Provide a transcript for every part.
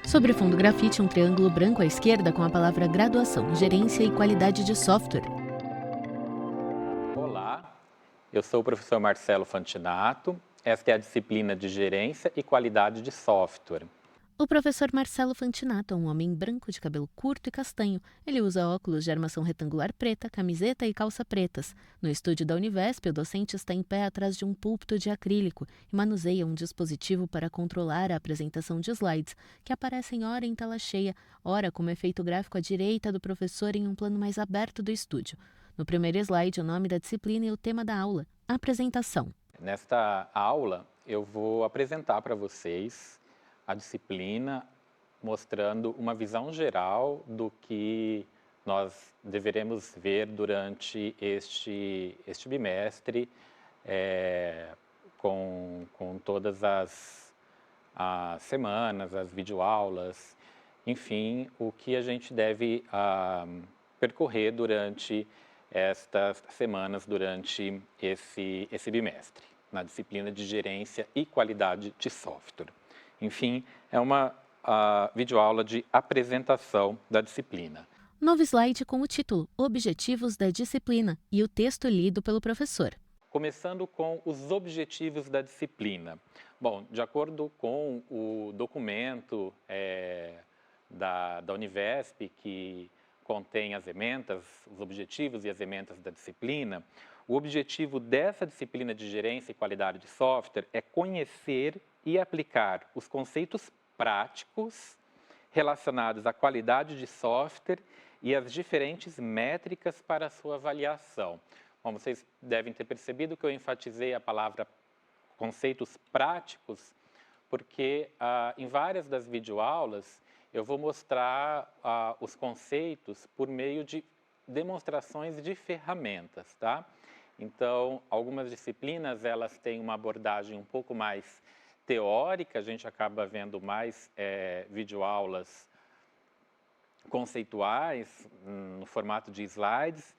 Sobre o fundo grafite, um triângulo branco à esquerda com a palavra graduação, gerência e qualidade de software. Olá, eu sou o professor Marcelo Fantinato. Esta é a disciplina de Gerência e Qualidade de Software. O professor Marcelo Fantinato é um homem branco de cabelo curto e castanho. Ele usa óculos de armação retangular preta, camiseta e calça pretas. No estúdio da Univesp, o docente está em pé atrás de um púlpito de acrílico e manuseia um dispositivo para controlar a apresentação de slides, que aparecem ora em tela cheia, ora como efeito gráfico à direita do professor em um plano mais aberto do estúdio. No primeiro slide, o nome da disciplina e o tema da aula, apresentação. Nesta aula, eu vou apresentar para vocês a disciplina, mostrando uma visão geral do que nós deveremos ver durante este bimestre, com todas as semanas, as videoaulas, enfim, o que a gente deve percorrer durante estas semanas, durante esse bimestre, na disciplina de Gerência e Qualidade de Software. Enfim, é uma videoaula de apresentação da disciplina. Novo slide com o título Objetivos da Disciplina e o texto lido pelo professor. Começando com os objetivos da disciplina. Bom, de acordo com o documento da Univesp, que contém as ementas, os objetivos e as ementas da disciplina, o objetivo dessa disciplina de Gerência e Qualidade de Software é conhecer e aplicar os conceitos práticos relacionados à qualidade de software e as diferentes métricas para a sua avaliação. Bom, vocês devem ter percebido que eu enfatizei a palavra conceitos práticos, porque em várias das videoaulas eu vou mostrar os conceitos por meio de demonstrações de ferramentas, tá? Então, algumas disciplinas, elas têm uma abordagem um pouco mais teórica, a gente acaba vendo mais videoaulas conceituais, no formato de slides,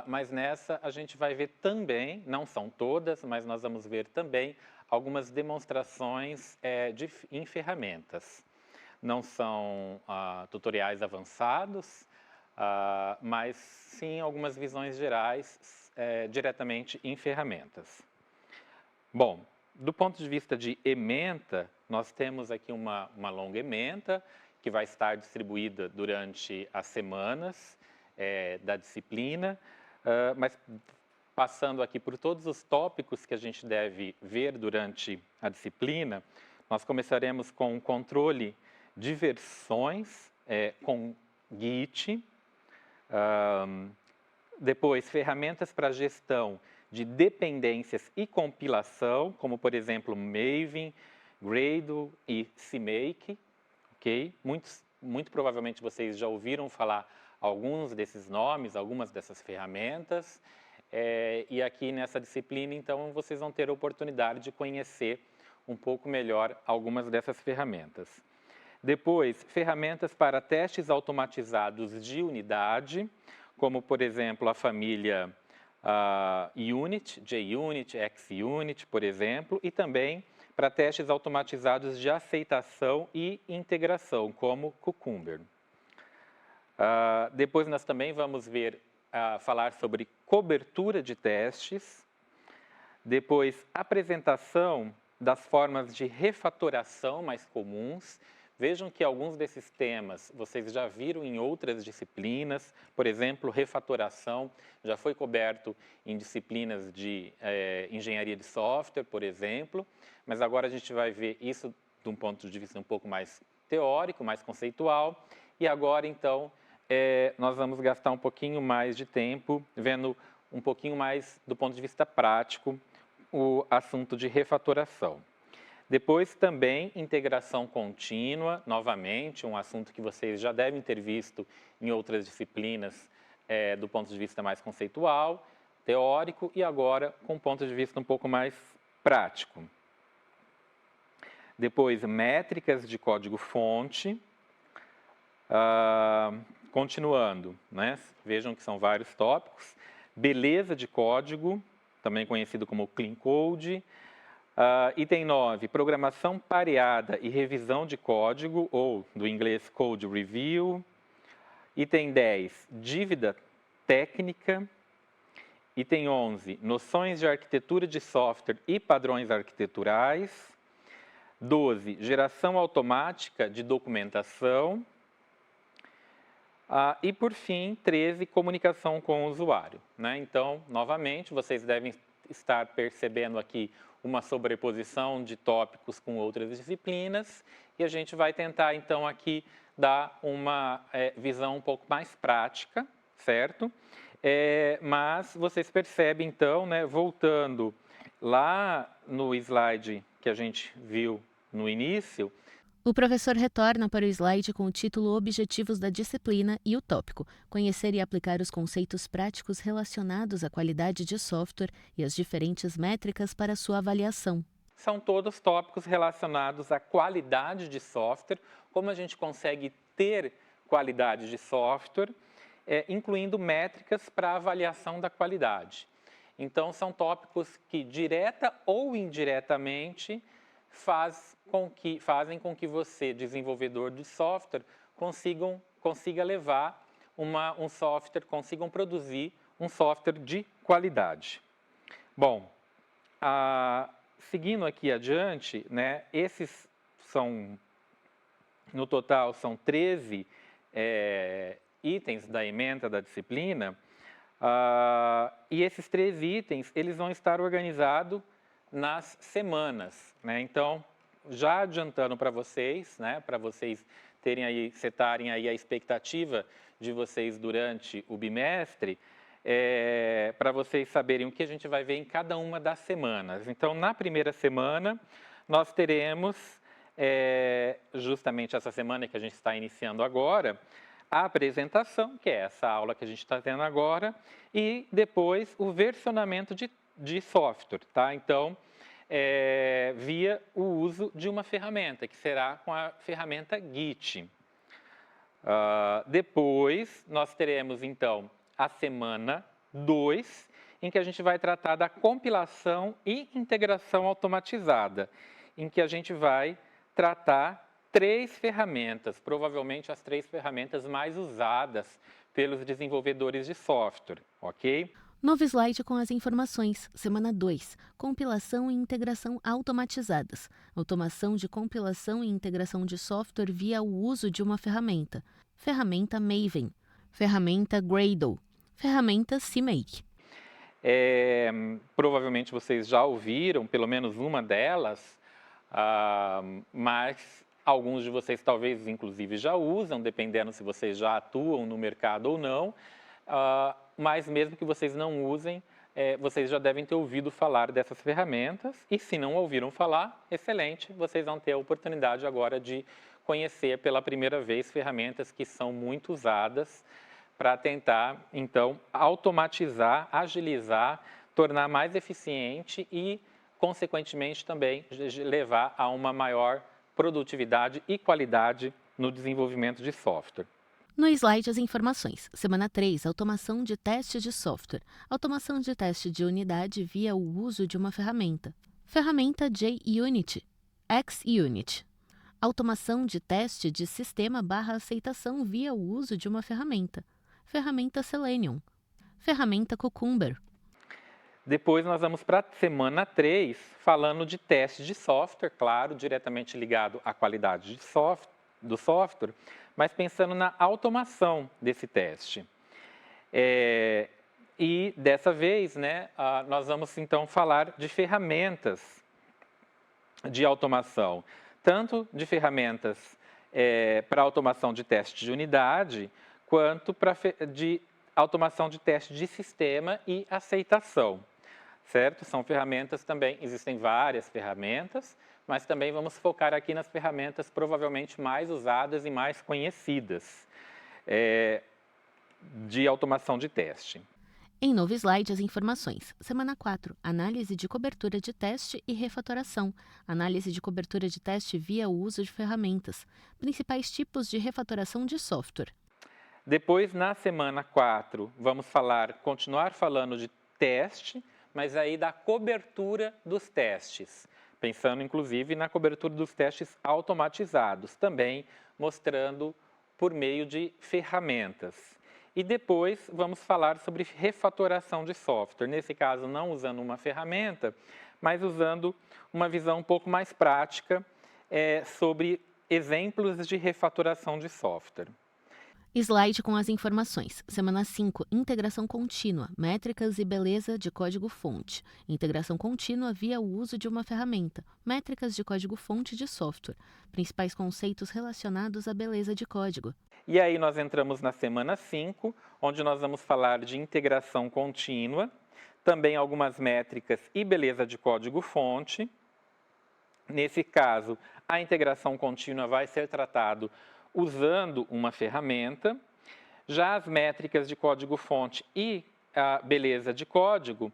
mas nessa a gente vai ver também, não são todas, mas nós vamos ver também algumas demonstrações em ferramentas. Não são tutoriais avançados, mas sim algumas visões gerais diretamente em ferramentas. Bom, do ponto de vista de ementa, nós temos aqui uma longa ementa que vai estar distribuída durante as semanas da disciplina, mas passando aqui por todos os tópicos que a gente deve ver durante a disciplina, nós começaremos com o controle de versões com Git, depois ferramentas para gestão de dependências e compilação, como por exemplo Maven, Gradle e CMake, ok? Muito provavelmente vocês já ouviram falar alguns desses nomes, algumas dessas ferramentas, e aqui nessa disciplina então vocês vão ter a oportunidade de conhecer um pouco melhor algumas dessas ferramentas. Depois, ferramentas para testes automatizados de unidade, como, por exemplo, a família Unit, JUnit, XUnit, por exemplo, e também para testes automatizados de aceitação e integração, como Cucumber. Depois, nós também vamos falar sobre cobertura de testes. Depois, apresentação das formas de refatoração mais comuns. Vejam que alguns desses temas vocês já viram em outras disciplinas, por exemplo, refatoração já foi coberto em disciplinas de engenharia de software, por exemplo, mas agora a gente vai ver isso de um ponto de vista um pouco mais teórico, mais conceitual, e agora então nós vamos gastar um pouquinho mais de tempo vendo um pouquinho mais do ponto de vista prático o assunto de refatoração. Depois também integração contínua, novamente, um assunto que vocês já devem ter visto em outras disciplinas do ponto de vista mais conceitual, teórico e agora com ponto de vista um pouco mais prático. Depois, métricas de código-fonte. Continuando, né? Vejam que são vários tópicos. Beleza de código, também conhecido como Clean Code. Item 9, programação pareada e revisão de código, ou do inglês Code Review. Item 10, dívida técnica. Item 11, noções de arquitetura de software e padrões arquiteturais. 12, geração automática de documentação. E, por fim, 13, comunicação com o usuário, né? Então, novamente, vocês devem estar percebendo aqui uma sobreposição de tópicos com outras disciplinas e a gente vai tentar, então, aqui dar uma visão um pouco mais prática, certo? Mas vocês percebem, então, né, voltando lá no slide que a gente viu no início, o professor retorna para o slide com o título Objetivos da Disciplina e o tópico Conhecer e aplicar os conceitos práticos relacionados à qualidade de software e as diferentes métricas para sua avaliação. São todos tópicos relacionados à qualidade de software, como a gente consegue ter qualidade de software, incluindo métricas para avaliação da qualidade. Então, são tópicos que, direta ou indiretamente, fazem com que você, desenvolvedor de software, consiga levar um software, consigam produzir um software de qualidade. Bom, seguindo aqui adiante, né, esses são, no total, são 13 itens da ementa da disciplina, e esses 13 itens, eles vão estar organizados nas semanas, né? Então, já adiantando para vocês, né, para vocês setarem aí a expectativa de vocês durante o bimestre, para vocês saberem o que a gente vai ver em cada uma das semanas. Então, na primeira semana, nós teremos, justamente essa semana que a gente está iniciando agora, a apresentação, que é essa aula que a gente está tendo agora, e depois o versionamento de software, tá? Então, via o uso de uma ferramenta, que será com a ferramenta Git. Depois, nós teremos, então, a semana 2, em que a gente vai tratar da compilação e integração automatizada, em que a gente vai tratar 3 ferramentas, provavelmente as 3 ferramentas mais usadas pelos desenvolvedores de software, ok? Novo slide com as informações. Semana 2. Compilação e integração automatizadas. Automação de compilação e integração de software via o uso de uma ferramenta. Ferramenta Maven. Ferramenta Gradle. Ferramenta CMake. Provavelmente vocês já ouviram pelo menos uma delas, mas alguns de vocês talvez inclusive já usam, dependendo se vocês já atuam no mercado ou não. Mas mesmo que vocês não usem, vocês já devem ter ouvido falar dessas ferramentas, e se não ouviram falar, excelente, vocês vão ter a oportunidade agora de conhecer pela primeira vez ferramentas que são muito usadas para tentar, então, automatizar, agilizar, tornar mais eficiente e, consequentemente, também levar a uma maior produtividade e qualidade no desenvolvimento de software. No slide, as informações. Semana 3, automação de teste de software. Automação de teste de unidade via o uso de uma ferramenta. Ferramenta JUnit, XUnit. Automação de teste de sistema/aceitação via o uso de uma ferramenta. Ferramenta Selenium. Ferramenta Cucumber. Depois nós vamos para a semana 3, falando de teste de software, claro, diretamente ligado à qualidade do software, mas pensando na automação desse teste. E dessa vez, né, nós vamos então falar de ferramentas de automação, tanto de ferramentas para automação de teste de unidade, quanto de automação de teste de sistema e aceitação, certo? São ferramentas também, existem várias ferramentas, mas também vamos focar aqui nas ferramentas provavelmente mais usadas e mais conhecidas de automação de teste. Em novo slide, as informações. Semana 4, análise de cobertura de teste e refatoração. Análise de cobertura de teste via o uso de ferramentas. Principais tipos de refatoração de software. Depois, na semana 4, vamos continuar falando de teste, mas aí da cobertura dos testes. pensando inclusive na cobertura dos testes automatizados, também mostrando por meio de ferramentas. E depois vamos falar sobre refatoração de software, nesse caso não usando uma ferramenta, mas usando uma visão um pouco mais prática sobre exemplos de refatoração de software. Slide com as informações. Semana 5, integração contínua, métricas e beleza de código-fonte. Integração contínua via o uso de uma ferramenta, métricas de código-fonte de software. Principais conceitos relacionados à beleza de código. E aí nós entramos na semana 5, onde nós vamos falar de integração contínua, também algumas métricas e beleza de código-fonte. Nesse caso, a integração contínua vai ser tratado usando uma ferramenta. Já as métricas de código-fonte e a beleza de código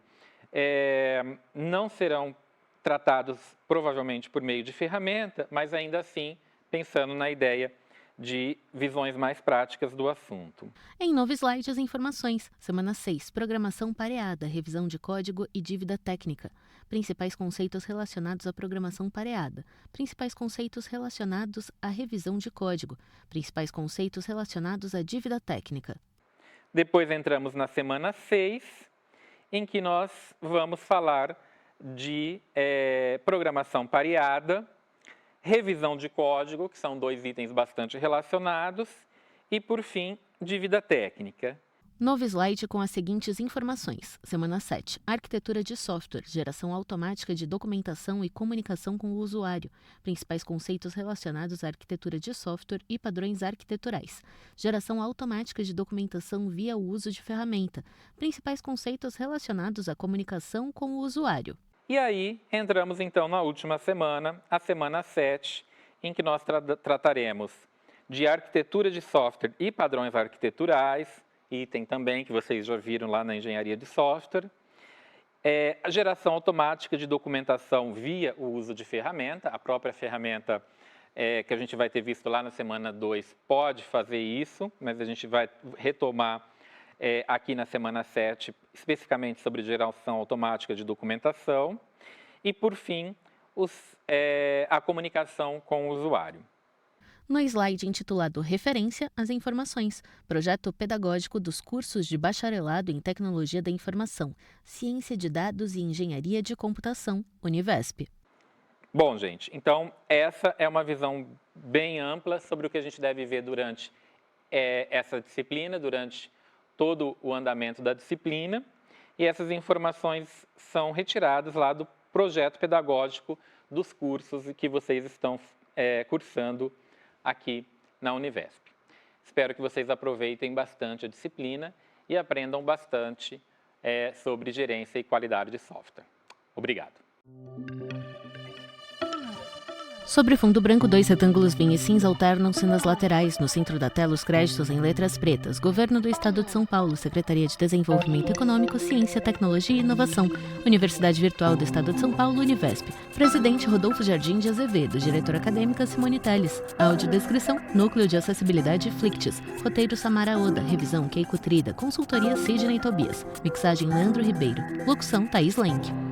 não serão tratados provavelmente por meio de ferramenta, mas ainda assim pensando na ideia de visões mais práticas do assunto. Em novo slide, as informações. Semana 6, programação pareada, revisão de código e dívida técnica. Principais conceitos relacionados à programação pareada. Principais conceitos relacionados à revisão de código. Principais conceitos relacionados à dívida técnica. Depois entramos na semana 6, em que nós vamos falar de programação pareada, revisão de código, que são 2 itens bastante relacionados, e, por fim, dívida técnica. Novo slide com as seguintes informações. Semana 7. Arquitetura de software, geração automática de documentação e comunicação com o usuário. Principais conceitos relacionados à arquitetura de software e padrões arquiteturais. Geração automática de documentação via o uso de ferramenta. Principais conceitos relacionados à comunicação com o usuário. E aí, entramos então na última semana, a semana 7, em que nós trataremos de arquitetura de software e padrões arquiteturais, item também que vocês já viram lá na engenharia de software, a geração automática de documentação via o uso de ferramenta, a própria ferramenta que a gente vai ter visto lá na semana 2 pode fazer isso, mas a gente vai retomar aqui na semana 7, especificamente sobre geração automática de documentação. E, por fim, a comunicação com o usuário. No slide intitulado Referência, as informações. Projeto pedagógico dos cursos de bacharelado em Tecnologia da Informação, Ciência de Dados e Engenharia de Computação, Univesp. Bom, gente, então essa é uma visão bem ampla sobre o que a gente deve ver durante essa disciplina, durante todo o andamento da disciplina, e essas informações são retiradas lá do projeto pedagógico dos cursos que vocês estão cursando aqui na Univesp. Espero que vocês aproveitem bastante a disciplina e aprendam bastante sobre gerência e qualidade de software. Obrigado. Sobre fundo branco, 2 retângulos vinho e cinza alternam-se nas laterais. No centro da tela, os créditos em letras pretas. Governo do Estado de São Paulo, Secretaria de Desenvolvimento Econômico, Ciência, Tecnologia e Inovação, Universidade Virtual do Estado de São Paulo, Univesp. Presidente Rodolfo Jardim de Azevedo, diretora acadêmica Simone Telles. Audiodescrição, Núcleo de Acessibilidade Flictis. Roteiro Samara Oda, revisão Keiko Trida, consultoria Sidney Tobias. Mixagem Leandro Ribeiro. Locução Thaís Lenk.